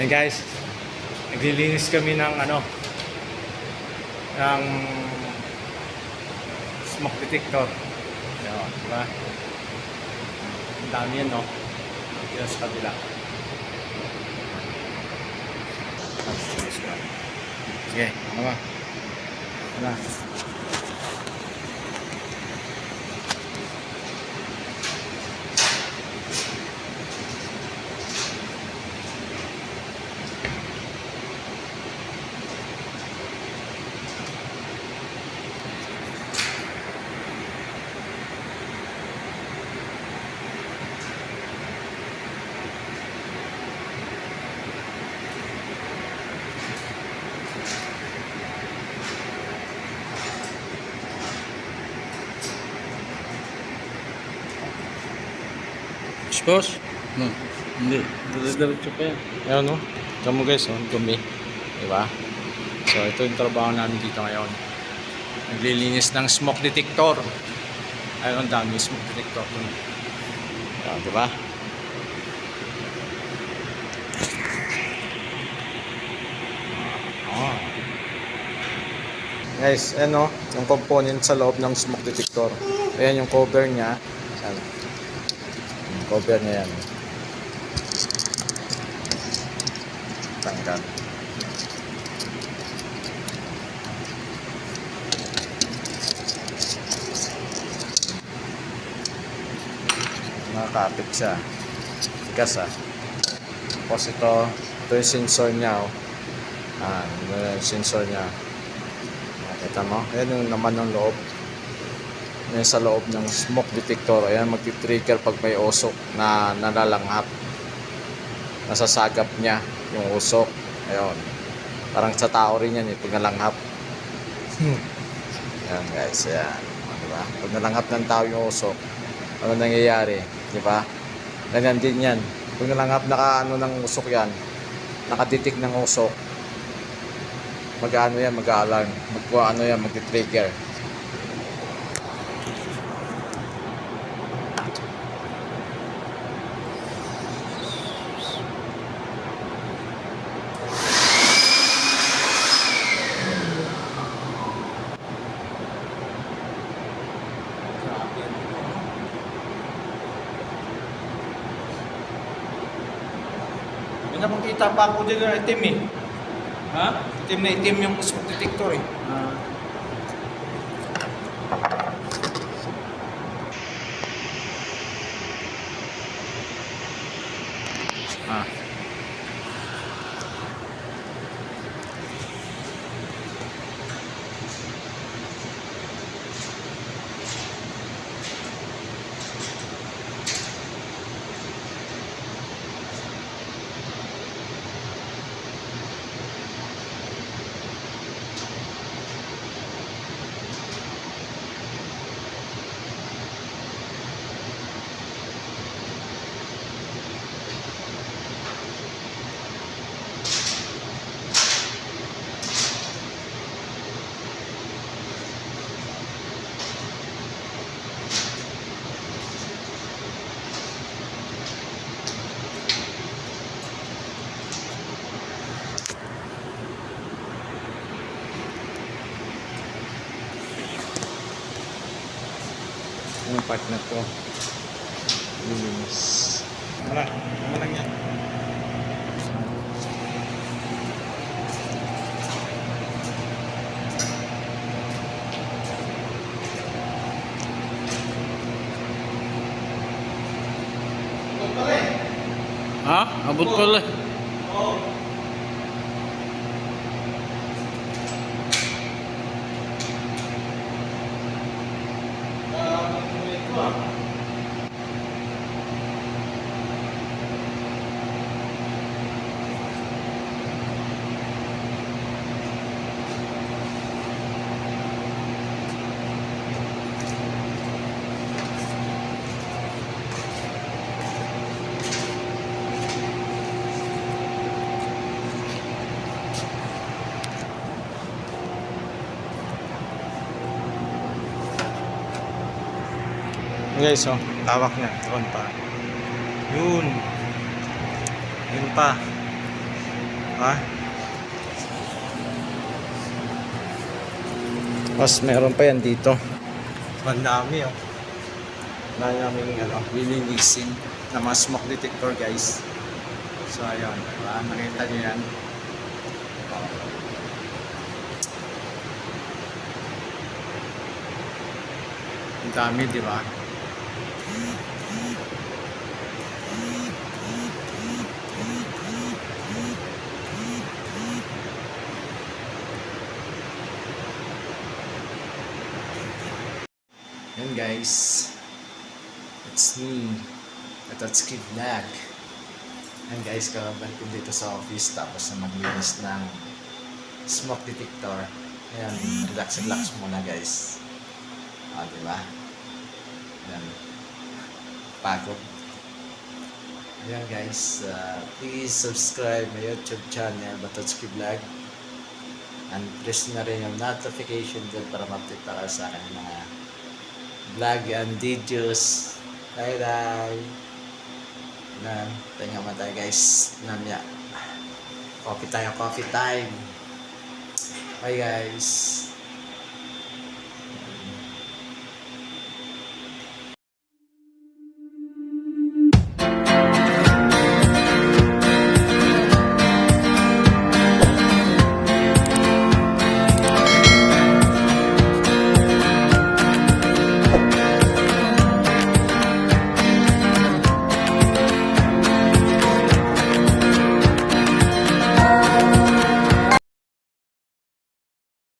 Hey guys, naglilinis kami ng ng smoke detector. Ayan, diba? Ang dami yan, no? Yan sa kabila. Sige, ano ba? Ano? Boss? No, hindi. Diretso pa yan. Ayan, no? Diyan mo guys, oh, dumi. Diba? So, ito yung trabaho namin dito ngayon. Naglilinis ng smoke detector. Ayun, ang dami smoke detector. Ayan, diba? Oh. Guys, ano, yung component sa loob ng smoke detector. Ayan yung cover niya. Sana. Yung cover niya yan. Tanggal. Nakakapit siya. Tigas ah. Tapos ito yung sensor niya. Oh. Ito yung sensor niya. Nakita mo? Ayan yung naman ng loob. Ayan sa loob ng smoke detector. Ayan magti-trigger pag may usok na nalalanghap. Nasasagap niya yung usok. Ayun. Parang sa tao rin yan pag nalanghap. Ayan guys. Ayan. Diba? Pag nalanghap ng tao yung usok, ano nangyayari? Diba? Ganyan din yan. Pag nalanghap ng usok yan, nakaditik ng usok, mag-ano yan, mag-alarm, mag-trigger. May napakita pa ako dyan na itim eh. Ha? Itim na itim yung smoke detector eh. Ah. Yung part na to linis. Ano lang yan. Ha? Abot ko lang. Guys, oh, tawak niya. Doon pa. Yun. Yun pa. Ha? Mas meron pa yan dito. Ang dami oh. Wala namin lilinisin na mga smoke detector guys. So ayun, diba? Nakita nyo yan. Ang dami, di ba? Yan guys, it's me, Tatsuki Vlog. Yan guys, kabalik ko dito sa office tapos na maglinis ng smoke detector. Ayan, relax muna guys. Diba? Ayan, pagod. Ayan guys, please subscribe my YouTube channel, Tatsuki Vlog. And press na rin yung notification dyan para ma-update ka sa akin mga vlog and videos. Bye. Na, tayo nga tayo guys. Namya. Coffee time. Bye guys.